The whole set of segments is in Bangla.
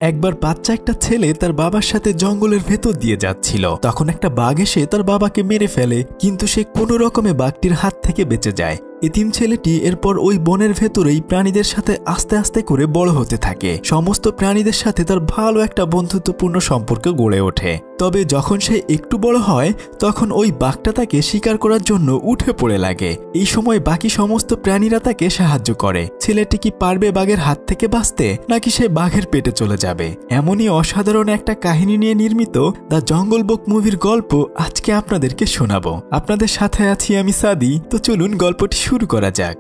একবার বাচ্চা একটা ছেলে তার বাবার সাথে জঙ্গলের ভেতর দিয়ে যাচ্ছিল। তখন একটা বাঘ এসে তার বাবাকে মেরে ফেলে, কিন্তু সে কোনো রকমে বাঘটির হাত থেকে বেঁচে যায়। এতিম ছেলেটি এরপর ওই বনের ভেতরেই প্রাণীদের সাথে আস্তে আস্তে করে বড় হতে থাকে। সমস্ত প্রাণীদের সাথে তার ভালো একটা বন্ধুত্বপূর্ণ সম্পর্ক গড়ে ওঠে। তবে যখন সে একটু বড় হয় তখন ওই বাঘটা তাকে শিকার করার জন্য উঠে পড়ে লাগে। এই সময় বাকি সমস্ত প্রাণীরা তাকে সাহায্য করে। ছেলেটি কি পারবে বাঘের হাত থেকে বাঁচতে, নাকি সে বাঘের পেটে চলে যাবে? এমনই অসাধারণ একটা কাহিনী নিয়ে নির্মিত দ্য জঙ্গল বুক মুভির গল্প আজকে আপনাদেরকে শোনাবো। আপনাদের সাথে আছি আমি সাদি। তো চলুন গল্পটি শুরু করা যাক।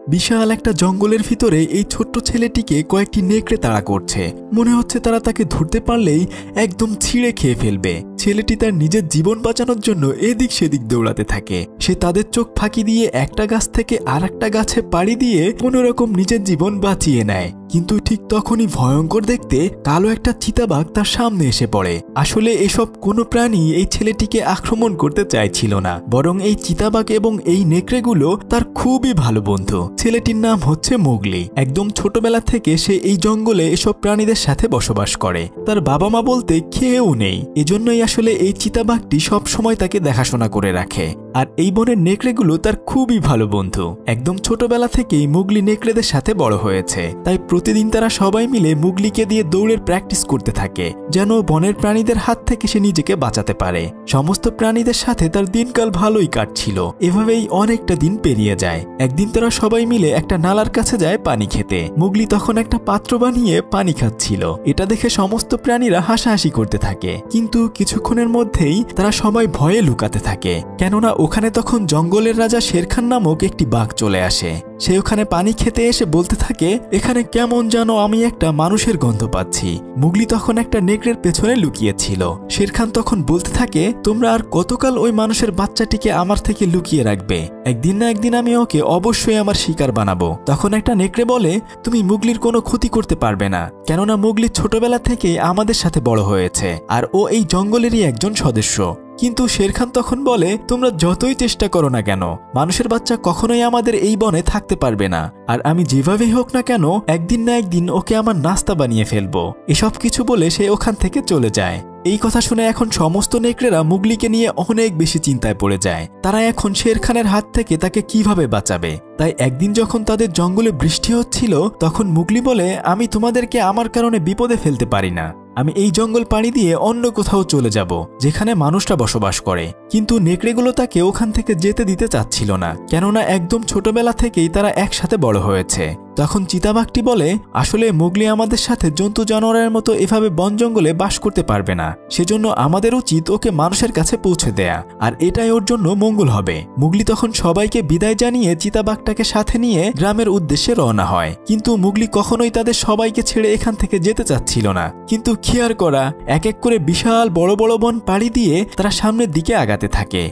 বিশাল একটা জঙ্গলের ভিতরে এই ছোট্ট ছেলেটিকে কয়েকটি নেকড়ে তাড়া করছে। মনে হচ্ছে তারা তাকে ধরতে পারলেই একদম ছিঁড়ে খেয়ে ফেলবে। ছেলেটি তার নিজের জীবন বাঁচানোর জন্য এদিক সেদিক দৌড়াতে থাকে। সে তাদের চোখ ফাঁকি দিয়ে একটা গাছ থেকে আর একটা গাছে পাড়ি দিয়ে কোনোরকম নিজের জীবন বাঁচিয়ে নেয়। কিন্তু ঠিক তখনই ভয়ঙ্কর দেখতে কালো একটা চিতাবাঘ তার সামনে এসে পড়ে। আসলে এসব কোনো প্রাণী এই ছেলেটিকে আক্রমণ করতে চাইছিল না, বরং এই চিতাবাঘ এবং এই নেকড়েগুলো তার খুবই ভালো বন্ধু। ছেলেটির নাম হচ্ছে মোগলি। একদম ছোটবেলা থেকে সে এই জঙ্গলে এসব প্রাণীদের সাথে বসবাস করে। তার বাবা মা বলতে কেউ নেই, এজন্যই আসলে এই চিতাবাঘটি সব সময় তাকে দেখাশোনা করে রাখে। আর এই বনের নেকড়েগুলো তার খুবই ভালো বন্ধু। একদম ছোটবেলা থেকেই মুগলি নেকড়েদের সাথে বড় হয়েছে। তাই প্রতিদিন তারা সবাই মিলে মুগলিকে দিয়ে দৌড়ের প্র্যাকটিস করতে থাকে, যেন বনের প্রাণীদের হাত থেকে সে নিজেকে বাঁচাতে পারে। সমস্ত প্রাণীদের সাথে তার দিনকাল ভালোই কাটছিল। এভাবেই অনেকটা দিন পেরিয়ে যায়। একদিন তারা সবাই মিলে একটা নালার কাছে যায় পানি খেতে। মুগলি তখন একটা পাত্র বানিয়ে পানি খাচ্ছিল। এটা দেখে সমস্ত প্রাণীরা হাসাহাসি করতে থাকে, কিন্তু কিছুক্ষণের মধ্যেই তারা সবাই ভয়ে লুকাতে থাকে, কেননা ওখানে তখন জঙ্গলের রাজা শেরখান নামক একটি বাঘ চলে আসে। সে ওখানে পানি খেতে এসে বলতে থাকে, এখানে কেমন যেন আমি একটা মানুষের গন্ধ পাচ্ছি। মুগলি তখন একটা নেকড়ের পেছনে লুকিয়েছিল। শেরখান তখন বলতে থাকে, তোমরা আর কতকাল ওই মানুষের বাচ্চাটিকে আমার থেকে লুকিয়ে রাখবে? একদিন না একদিন আমি ওকে অবশ্যই আমার শিকার বানাবো। তখন একটা নেকড়ে বলে, তুমি মুগলির কোনো ক্ষতি করতে পারবে না, কেননা মুগলি ছোটবেলা থেকে আমাদের সাথে বড় হয়েছে, আর ও এই জঙ্গলেরই একজন সদস্য। কিন্তু শেরখান তখন বলে, তোমরা যতই চেষ্টা করো না কেন, মানুষের বাচ্চা কখনোই আমাদের এই বনে থাকতে পারবে না। আর আমি যেভাবেই হোক না কেন একদিন না একদিন ওকে আমার নাস্তা বানিয়ে ফেলবো। এসব কিছু বলে সে ওখান থেকে চলে যায়। এই কথা শুনে এখন সমস্ত নেকড়েরা মুগলিকে নিয়ে অনেক বেশি চিন্তায় পড়ে যায়। তারা এখন শেরখানের হাত থেকে তাকে কিভাবে বাঁচাবে। তাই একদিন যখন তাদের জঙ্গলে বৃষ্টি হচ্ছিল, তখন মুগলি বলে, আমি তোমাদেরকে আমার কারণে বিপদে ফেলতে পারি না। আমি এই জঙ্গল পাড়ি দিয়ে অন্য কোথাও চলে যাব, যেখানে মানুষরা বসবাস করে। কিন্তু নেকড়েগুলো তাকে ওখান থেকে যেতে দিতে চাচ্ছিল না, কেননা একদম ছোটবেলা থেকেই তারা একসাথে বড় হয়েছে। তখন চিতাবাঘটি বলে, আসলে মুগলি আমাদের সাথে জন্তু জানোয়ারের মতো এভাবে বন জঙ্গলে বাস করতে পারবে না। সেজন্য আমাদের উচিত ওকে মানুষের কাছে পৌঁছে দেয়া, আর এটাই ওর জন্য মঙ্গল হবে। মুগলি তখন সবাইকে বিদায় জানিয়ে চিতাবাঘটাকে সাথে নিয়ে গ্রামের উদ্দেশ্যে রওনা হয়। কিন্তু মুগলি কখনোই তাদের সবাইকে ছেড়ে এখান থেকে যেতে চাচ্ছিল না। কিন্তু কি আর করা, এক এক করে বিশাল বড় বড় বন পাড়ি দিয়ে তারা সামনের দিকে আগাতে থাকে।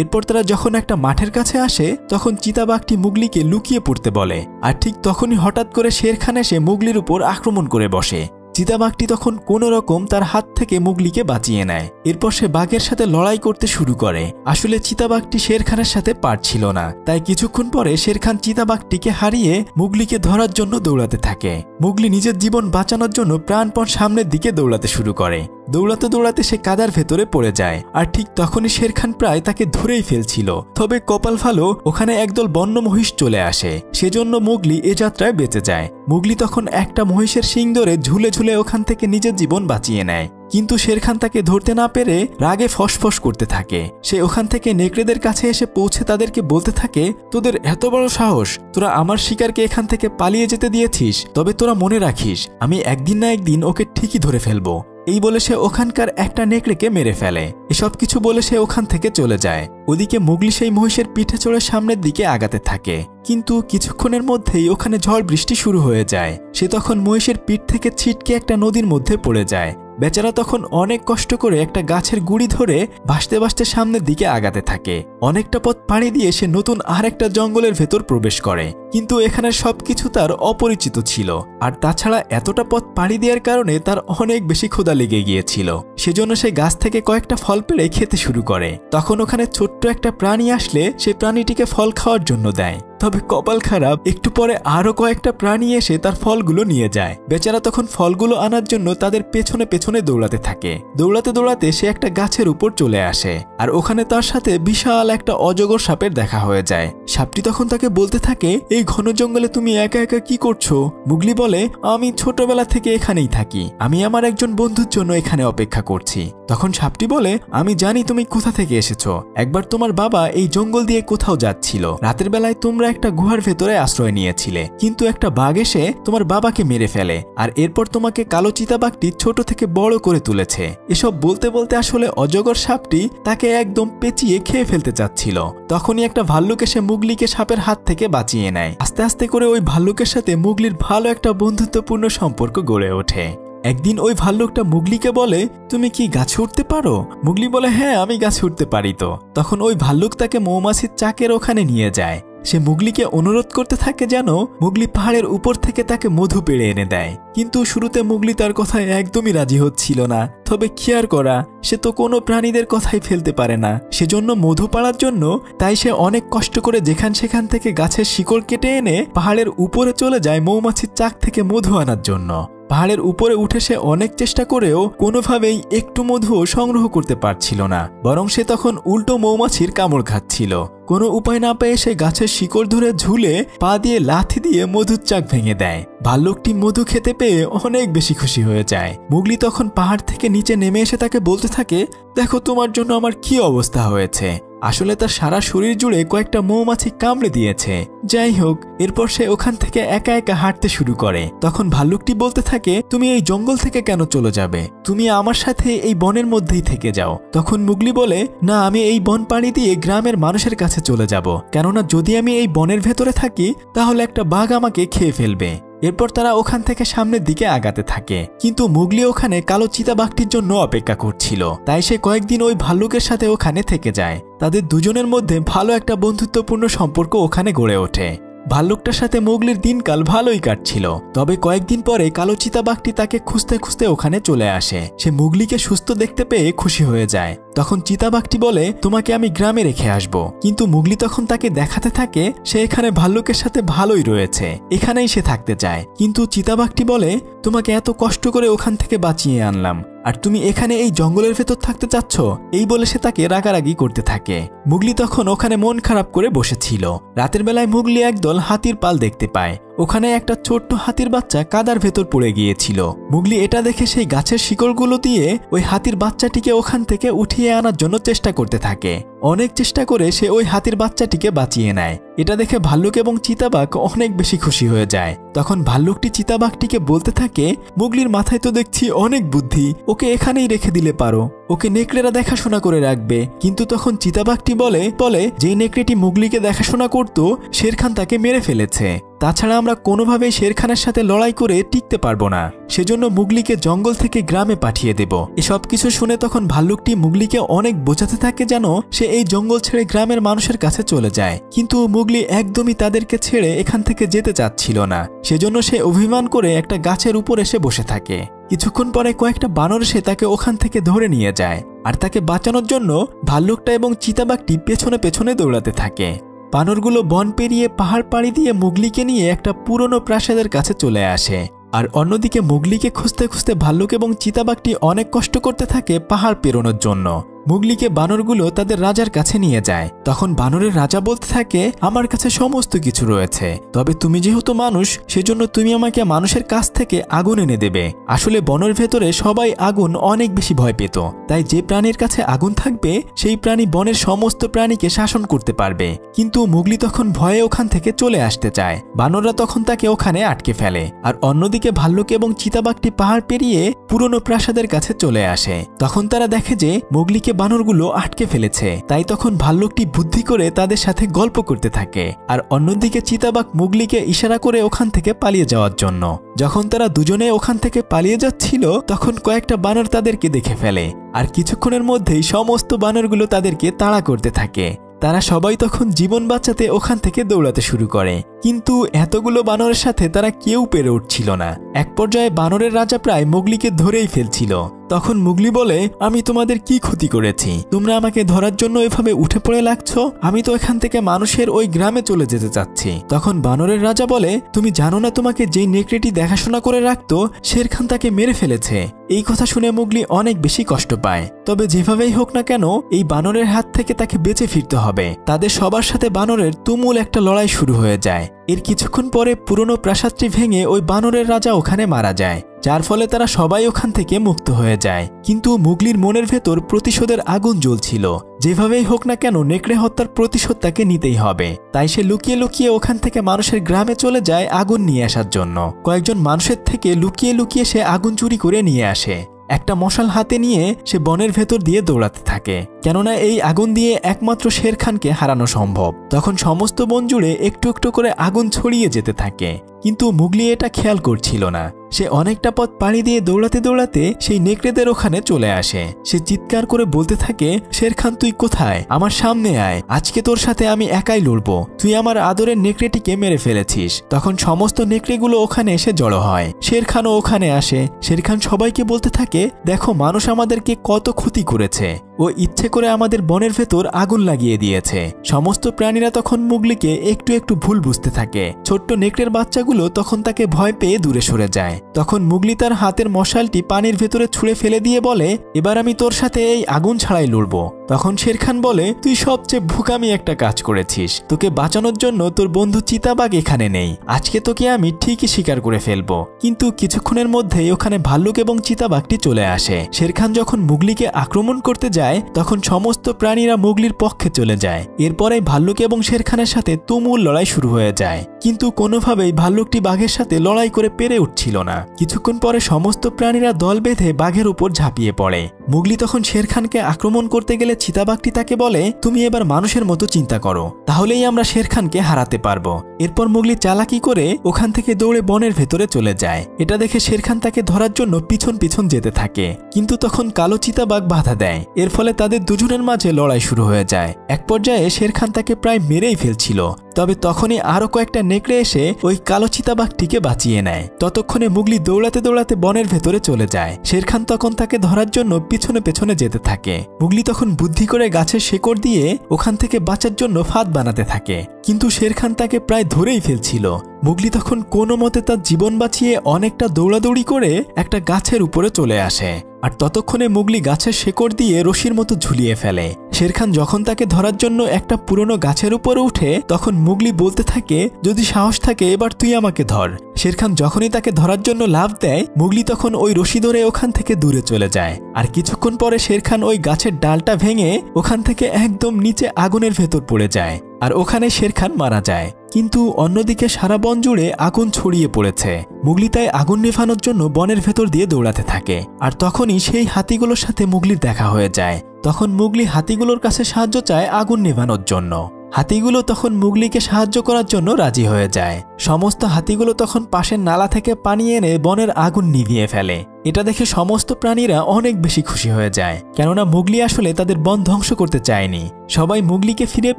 এরপর তারা যখন একটা মাঠের কাছে আসে, তখন চিতাবাঘটি মুগলিকে লুকিয়ে পড়তে বলে। আর ঠিক তখনই হঠাৎ করে শেরখান এসে মুগলির উপর আক্রমণ করে বসে। চিতাবাঘটি তখন কোনো রকম তার হাত থেকে মুগলিকে বাঁচিয়ে নেয়। এরপর সে বাঘের সাথে লড়াই করতে শুরু করে। আসলে চিতাবাঘটি শেরখানের সাথে পারছিল না, তাই কিছুক্ষণ পরে শেরখান চিতাবাঘটিকে হারিয়ে মুগলিকে ধরার জন্য দৌড়াতে থাকে। মুগলি নিজের জীবন বাঁচানোর জন্য প্রাণপণ সামনের দিকে দৌড়াতে শুরু করে। দৌড়াতে দৌড়াতে সে কাদার ভেতরে পড়ে যায়। আর ঠিক তখনই শেরখান প্রায় তাকে ধরেই ফেলছিল। তবে কপাল ভালো, ওখানে একদল বন্য মহিষ চলে আসে। সেজন্য মুগলি এ যাত্রায় বেঁচে যায়। মুগলি তখন একটা মহিষের শিং ধরে ঝুলে ঝুলে ওখান থেকে নিজের জীবন বাঁচিয়ে নেয়। কিন্তু শেরখান তাকে ধরতে না পেরে রাগে ফসফস করতে থাকে। সে ওখান থেকে নেকড়েদের কাছে এসে পৌঁছে তাদেরকে বলতে থাকে, তোদের এত বড় সাহস, তোরা আমার শিকারকে এখান থেকে পালিয়ে যেতে দিয়েছিস? তবে তোরা মনে রাখিস, আমি একদিন না একদিন ওকে ঠিকই ধরে ফেলবো। এই বলে সে ওখানকার একটা নেকড়েকে মেরে ফেলে। এসব কিছু বলে সে ওখান থেকে চলে যায়। ওদিকে মুগলি সেই মহিষের পিঠে চড়ে সামনের দিকে আগাতে থাকে। কিন্তু কিছুক্ষণের মধ্যেই ওখানে ঝড় বৃষ্টি শুরু হয়ে যায়। সে তখন মহিষের পিঠ থেকে ছিটকে একটা নদীর মধ্যে পড়ে যায়। বেচারা তখন অনেক কষ্ট করে একটা গাছের গুড়ি ধরে ভাসতে ভাসতে সামনের দিকে আগাতে থাকে। অনেকটা পথ পাড়ি দিয়ে সে নতুন আর একটা জঙ্গলের ভেতর প্রবেশ করে। কিন্তু এখানে সবকিছু তার অপরিচিত ছিল। আর তাছাড়া এতটা পথ পাড়ি দেওয়ার কারণে তার অনেক বেশি ক্ষুধা লেগে গিয়েছিল। সেজন্য সে গাছ থেকে কয়েকটা ফল পেড়ে খেতে শুরু করে। তখন ওখানে ছোট্ট একটা প্রাণী আসলে সে প্রাণীটিকে ফল খাওয়ার জন্য দেয়। তবে কপাল খারাপ, একটু পরে আরো কয়েকটা প্রাণী এসে তার ফলগুলো নিয়ে যায়। বেচারা তখন ফলগুলো আনার জন্য তাদের পেছনে পেছনে দৌড়াতে থাকে। দৌড়াতে দৌড়াতে সে একটা গাছের উপর চলে আসে, আর ওখানে তার সাথে বিশাল একটা অজগর সাপের দেখা হয়ে যায়। সাপটি তখন তাকে বলতে থাকে, এই ঘন জঙ্গলে তুমি একা একা কি করছো? মুগলি বলে, আমি ছোটবেলা থেকে এখানেই থাকি, আমি আমার একজন বন্ধুর জন্য এখানে অপেক্ষা করছি। তখন সাপটি বলে, আমি জানি তুমি কোথা থেকে এসেছো। একবার তোমার বাবা এই জঙ্গল দিয়ে কোথাও যাচ্ছিল, রাতের বেলায় তোমরা একটা গুহার ভেতরে আশ্রয় নিয়েছিলে, কিন্তু একটা বাঘ এসে তোমার বাবাকে মেরে ফেলে, আর এরপর তোমাকে কালো চিতাবাঘটি ছোট থেকে বড় করে তুলেছে। এসব বলতে বলতে আসলে অজগর সাপটি তাকে একদম পেঁচিয়ে খেয়ে ফেলতে চাচ্ছিল। তখনই একটা ভাল্লুক এসে মুগলিকে সাপের হাত থেকে বাঁচিয়ে নেয়। আস্তে আস্তে করে ওই ভাল্লুকের সাথে মুগলির ভালো একটা বন্ধুত্বপূর্ণ সম্পর্ক গড়ে ওঠে। একদিন ওই ভাল্লুকটা মুগলিকে বলে, তুমি কি গাছে উঠতে পারো? মুগলি বলে, হ্যাঁ আমি গাছে উঠতে পারি। তো তখন ওই ভাল্লুক তাকে মৌমাছির চাকের ওখানে নিয়ে যায়। সে মুগলিকে অনুরোধ করতে থাকে যেন মুগলি পাহাড়ের উপর থেকে তাকে মধু পেড়ে এনে দেয়, কিন্তু শুরুতে মুগলি তার কথায় একদমই রাজি হচ্ছিল না। তবে কি আর করা, সে তো কোনো প্রাণীদের কথাই ফেলতে পারে না। সেজন্য মধু পাড়ার জন্য তাই সে অনেক কষ্ট করে সেখান থেকে গাছের শিকড় কেটে এনে পাহাড়ের উপরে চলে যায় মৌমাছির চাক থেকে মধু আনার জন্য। পাহাড়ের উপরে উঠে সে অনেক চেষ্টা করেও কোনোভাবেই একটু মধুও সংগ্রহ করতে পারছিল না, বরং সে তখন উল্টো মৌমাছির কামড় খাচ্ছিল। কোনো উপায় না পেয়ে সে গাছের শিকড় ধরে ঝুলে পা দিয়ে লাথি দিয়ে মধুর চাক ভেঙে দেয়। ভাল্লুকটি মধু খেতে পেয়ে অনেক বেশি খুশি হয়ে যায়। মুগলি তখন পাহাড় থেকে নিচে নেমে এসে তাকে বলতে থাকে, দেখো তোমার জন্য আমার কি অবস্থা হয়েছে। আসলে তার সারা শরীর জুড়ে কয়েকটা মৌমাছি কামড়ে দিয়েছে। যাই হোক, এরপর সে ওখান থেকে একা একা হাঁটতে শুরু করে। তখন ভাল্লুকটি বলতে থাকে, তুমি এই জঙ্গল থেকে কেন চলে যাবে? তুমি আমার সাথে এই বনের মধ্যেই থেকে যাও। তখন মুগলি বলে, না, আমি এই বন পাড়ি দিয়ে গ্রামের মানুষের কাছে চলে যাব, কেননা যদি আমি এই বনের ভেতরে থাকি তাহলে একটা বাঘ আমাকে খেয়ে ফেলবে। এরপর তারা ওখান থেকে সামনের দিকে আগাতে থাকে, কিন্তু মুগলি ওখানে কালো চিতাবাঘটির জন্য অপেক্ষা করছিল। তাই সে কয়েকদিন ওই ভাল্লুকের সাথে ওখানে থেকে যায়। তাদের দুজনের মধ্যে ভালো একটা বন্ধুত্বপূর্ণ সম্পর্ক ওখানে গড়ে ওঠে। ভাল্লুকটার সাথে মুগলির দিনকাল ভালোই কাটছিল। তবে কয়েকদিন পরে কালো চিতাবাঘটি তাকে খুঁজতে খুঁজতে ওখানে চলে আসে। সে মুগলিকে সুস্থ দেখতে পেয়ে খুশি হয়ে যায়। তখন চিতাবাঘটি বলে, তোমাকে আমি গ্রামে রেখে আসব। কিন্তু মুগলি তখন তাকে দেখাতে থাকে সে এখানে ভাল্লুকের সাথে ভালোই রয়েছে, এখানেই সে থাকতে চায়। কিন্তু চিতাবাঘটি বলে, তোমাকে এত কষ্ট করে ওখান থেকে বাঁচিয়ে আনলাম, আর তুমি এখানে এই জঙ্গলের ভেতর থাকতে চাচ্ছ? এই বলে সে তাকে রাগারাগি করতে থাকে। মুগলি তখন ওখানে মন খারাপ করে বসেছিল। রাতের বেলায় মুগলি একদল হাতির পাল দেখতে পায়। ওখানে একটা ছোট্ট হাতির বাচ্চা কাদার ভেতর পড়ে গিয়েছিল। মুগলি এটা দেখে সেই গাছের শিকড়গুলো দিয়ে ওই হাতির বাচ্চাটিকে ওখান থেকে উঠিয়ে আনার জন্য চেষ্টা করতে থাকে। অনেক চেষ্টা করে সে ওই হাতির বাচ্চাটিকে বাঁচিয়ে নেয়। এটা দেখে ভাল্লুক এবং চিতাবাঘ অনেক বেশি খুশি হয়ে যায়। তখন ভাল্লুকটি চিতাবাঘটিকে বলতে থাকে, মুগলির মাথায় তো দেখছি অনেক বুদ্ধি, ওকে এখানেই রেখে দিলে পারো, ওকে নেকড়েরা দেখাশোনা করে রাখবে। কিন্তু তখন চিতাবাঘটি বলে যে নেকড়েটি মুগলিকে দেখাশোনা করত শের খান তাকে মেরে ফেলেছে। তাছাড়া আমরা কোনোভাবেই শের খানের সাথে লড়াই করে টিকতে পারবো না, সেজন্য মুগলিকে জঙ্গল থেকে গ্রামে পাঠিয়ে দেব। এসব কিছু শুনে তখন ভাল্লুকটি মুগলিকে অনেক বোঝাতে থাকে যেন সে এই জঙ্গল ছেড়ে গ্রামের মানুষের কাছে চলে যায়। কিন্তু মুগলি একদমই তাদেরকে ছেড়ে এখান থেকে যেতে চাচ্ছিল না। সেজন্য সে অভিমান করে একটা গাছের উপর এসে বসে থাকে। কিছুক্ষণ পরে কয়েকটা বানর এসে তাকে ওখান থেকে ধরে নিয়ে যায়, আর তাকে বাঁচানোর জন্য ভাল্লুকটা এবং চিতাবাঘটি পেছনে পেছনে দৌড়াতে থাকে। বানরগুলো বন পেরিয়ে পাহাড় পাড়ি দিয়ে মুগলিকে নিয়ে একটা পুরনো প্রাসাদের কাছে চলে আসে। আর অন্যদিকে মুগলিকে খুঁজতে খুঁজতে ভাল্লুক এবং চিতাবাঘটি অনেক কষ্ট করতে থাকে পাহাড় পেরোনোর জন্য। মুগলিকে বানরগুলো তাদের রাজার কাছে নিয়ে যায়। তখন বানরের রাজা বলতে থাকে, আমার কাছে সমস্ত কিছু রয়েছে, তবে তুমি যেহেতু মানুষ সেজন্য তুমি আমাকে মানুষের কাছ থেকে আগুন এনে দেবে। আসলে বনের ভেতরে সবাই আগুন অনেক বেশি ভয় পেত, তাই যে প্রাণীর কাছে আগুন থাকবে সেই প্রাণী বনের সমস্ত প্রাণীকে শাসন করতে পারবে। কিন্তু মুগলি তখন ভয়ে ওখান থেকে চলে আসতে চায়। বানররা তখন তাকে ওখানে আটকে ফেলে। আর অন্যদিকে ভাল্লুক এবং চিতাবাঘটি পাহাড় পেরিয়ে পুরনো প্রাসাদের কাছে চলে আসে। তখন তারা দেখে যে মুগলিকে বানরগুলো আটকে ফেলেছে। তাই তখন ভাল্লুকটি বুদ্ধি করে তাদের সাথে গল্প করতে থাকে। আর অন্যদিকে চিতাবাঘ মুগলিকে ইশারা করে ওখান থেকে পালিয়ে যাওয়ার জন্য। যখন তারা দুজনে ওখান থেকে পালিয়ে যাচ্ছিল তখন কয়েকটা বানর তাদেরকে দেখে ফেলে। আর কিছুক্ষণের মধ্যেই সমস্ত বানরগুলো তাদেরকে তাড়া করতে থাকে। তারা সবাই তখন জীবন বাঁচাতে ওখান থেকে দৌড়াতে শুরু করে। কিন্তু এতগুলো বানরের সাথে তারা কেউ পেরে উঠছিল না। এক পর্যায়ে বানরের রাজা প্রায় মুগলিকে ধরেই ফেলছিল। তখন মুগলি বলে, আমি তোমাদের কি ক্ষতি করেছি? তোমরা আমাকে ধরার জন্য এভাবে উঠে পড়ে লাগছো? আমি তো এখান থেকে মানুষের ওই গ্রামে চলে যেতে চাচ্ছি। তখন বানরের রাজা বলে, তুমি জানো না তোমাকে যেই নেকড়েটি দেখাশোনা করে রাখতো শের খান তাকে মেরে ফেলেছে। এই কথা শুনে মুগলি অনেক বেশি কষ্ট পায়। তবে যেভাবেই হোক না কেন এই বানরের হাত থেকে তাকে বেঁচে ফিরতে হবে। তাদের সবার সাথে বানরের তুমুল একটা লড়াই শুরু হয়ে যায়। এর কিছুক্ষণ পরে পুরনো প্রাসাদটি ভেঙে ওই বানরের রাজা ওখানে মারা যায়, যার ফলে তারা সবাই ওখান থেকে মুক্ত হয়ে যায়। কিন্তু মুগলির মনের ভেতর প্রতিশোধের আগুন জ্বলছিল। যেভাবেই হোক না কেন নেকড়ে হত্যার প্রতিশোধ তাকে নিতেই হবে। তাই সে লুকিয়ে লুকিয়ে ওখান থেকে মানুষের গ্রামে চলে যায় আগুন নিয়ে আসার জন্য। কয়েকজন মানুষের থেকে লুকিয়ে লুকিয়ে সে আগুন চুরি করে নিয়ে আসে। একটা মশাল হাতে নিয়ে সে বনের ভেতর দিয়ে দৌড়াতে থাকে, কেননা এই আগুন দিয়ে একমাত্র শের খানকে হারানো সম্ভব। তখন সমস্ত বন জুড়ে একটু একটু করে আগুন ছড়িয়ে যেতে থাকে, কিন্তু মুগলি এটা খেয়াল করছিল না। সে অনেকটা পথ পাড়ি দিয়ে দৌড়াতে দৌড়াতে সেই নেকড়েদের ওখানে চলে আসে। সে চিৎকার করে বলতে থাকে, শের খান তুই কোথায়? আমার সামনে আয়, আজকে তোর সাথে আমি একাই লড়বো। তুই আমার আদরের নেকড়েটিকে মেরে ফেলেছিস। তখন সমস্ত নেকড়েগুলো ওখানে এসে জড়ো হয়। শের খানও ওখানে আসে। শের খান সবাইকে বলতে থাকে, দেখো মানুষ আমাদেরকে কত ক্ষতি করেছে। ও ইচ্ছে করে আমাদের বনের ভেতর আগুন লাগিয়ে দিয়েছে। সমস্ত প্রাণীরা তখন মুগলিকে একটু একটু ভুল বুঝতে থাকে। ছোট্ট নেকড়ের বাচ্চাগুলো তখন তাকে ভয় পেয়ে দূরে সরে যায়। তখন মুগলি তার হাতের মশালটি পানির ভেতরে ছুঁড়ে ফেলে দিয়ে বলে, এবার আমি তোর সাথে এই আগুন ছাড়াই লড়বো। তখন শের খান বলে, তুই সবচেয়ে ভুকামি একটা কাজ করেছিস। তোকে বাঁচানোর জন্য তোর বন্ধু চিতাবাঘ এখানে নেই। আজকে তোকে আমি ঠিকই শিকার করে ফেলবো। কিন্তু কিছুক্ষণের মধ্যেই ওখানে ভাল্লুক এবং চিতাবাঘটি চলে আসে। শের খান যখন মুগলিকে আক্রমণ করতে যায় তখন সমস্ত প্রাণীরা মুগলির পক্ষে চলে যায়। এরপরে ভাল্লুক এবং শের খানের সাথে তুমুল লড়াই শুরু হয়ে যায়, কিন্তু কোনোভাবেই ভাল্লুকটি বাঘের সাথে লড়াই করে পেরে উঠছিল না। কিছুক্ষণ পরে সমস্ত প্রাণীরা দল বেঁধে বাঘের উপর ঝাঁপিয়ে পড়ে। মুগলি তখন শের খানকে আক্রমণ করতে গেলে চিতাবাঘটি তাকে বলে, তুমি এবার মানুষের মতো চিন্তা করো, তাহলেই আমরা শের খানকে হারাতে পারবো। এরপর মুগলি চালাকি করে ওখান থেকে দৌড়ে বনের ভেতরে চলে যায়। এটা দেখে শের খান তাকে ধরার জন্য পিছন পিছন যেতে থাকে, কিন্তু তখন কালো চিতাবাঘ বাধা দেয়। এর ফলে তাদের দুজনের মাঝে লড়াই শুরু হয়ে যায়। এক পর্যায়ে শের খান তাকে প্রায় মেরেই ফেলছিল। তবে তখনই আরো কয়েকটা নেকড়ে এসে ওই কালো চিতাবাঘটিকে বাঁচিয়ে নেয়। ততক্ষণে মুগলি দৌড়াতে দৌড়াতে বনের ভেতরে চলে যায়। শের খান তখন তাকে ধরার জন্য পিছনে পেছনে যেতে থাকে। মুগলি তখন বুদ্ধি করে গাছের শেকড় দিয়ে ওখান থেকে বাঁচার জন্য ফাঁদ বানাতে থাকে, কিন্তু শের খান তাকে প্রায় ধরেই ফেলছিল। মুগলি তখন কোনো মতে তার জীবন বাঁচিয়ে অনেকটা দৌড়াদৌড়ি করে একটা গাছের উপরে চলে আসে, আর ততক্ষণে মুগলি গাছের শেকড় দিয়ে রশির মতো ঝুলিয়ে ফেলে। শের খান যখন তাকে ধরার জন্য একটা পুরনো গাছের উপরে উঠে তখন মুগলি বলতে থাকে, যদি সাহস থাকে এবার তুই আমাকে ধর। শের খান যখনই তাকে ধরার জন্য লাফ দেয় মুগলি তখন ওই রশি ধরে ওখান থেকে দূরে চলে যায়। আর কিছুক্ষণ পরে শের খান ওই গাছের ডালটা ভেঙে ওখান থেকে একদম নিচে আগুনের ভেতর পড়ে যায়, আর ওখানে শের খান মারা যায়। কিন্তু অন্যদিকে সারা বন জুড়ে আগুন ছড়িয়ে পড়েছে। মুগলি তাই আগুন নেভানোর জন্য বনের ভেতর দিয়ে দৌড়াতে থাকে, আর তখনই সেই হাতিগুলোর সাথে মুগলির দেখা হয়ে যায়। তখন মুগলি হাতিগুলোর কাছে সাহায্য চায় আগুন নেভানোর জন্য। হাতিগুলো তখন মুগলিকে সাহায্য করার জন্য রাজি হয়ে যায়। সমস্ত হাতিগুলো তখন পাশের নালা থেকে পানি এনে বনের আগুন নিভিয়ে ফেলে। এটা দেখে সমস্ত প্রাণীরা অনেক বেশি খুশি হয়ে যায়, কেননা মুগলি আসলে তাদের বন ধ্বংস করতে চায়নি। সবাই মুগলিকে ফিরে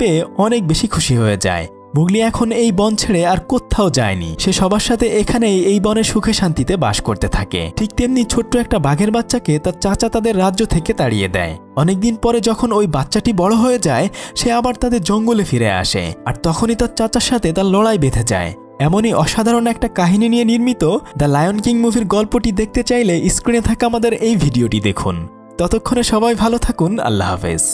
পেয়ে অনেক বেশি খুশি হয়ে যায়। মুগলি এখন এই বন ছেড়ে আর কোথাও যায়নি। সে সবার সাথে এখানেই এই বনে সুখে শান্তিতে বাস করতে থাকে। ঠিক তেমনি ছোট্ট একটা বাঘের বাচ্চাকে তার চাচা তাদের রাজ্য থেকে তাড়িয়ে দেয়। অনেকদিন পরে যখন ওই বাচ্চাটি বড় হয়ে যায় সে আবার তাদের জঙ্গলে ফিরে আসে, আর তখনই তার চাচার সাথে তার লড়াই বেঁধে যায়। এমনই অসাধারণ একটা কাহিনী নিয়ে নির্মিত দ্য লায়ন কিং মুভির গল্পটি দেখতে চাইলে স্ক্রিনে থাকা আমাদের এই ভিডিওটি দেখুন। ততক্ষণে সবাই ভালো থাকুন। আল্লাহ হাফেজ।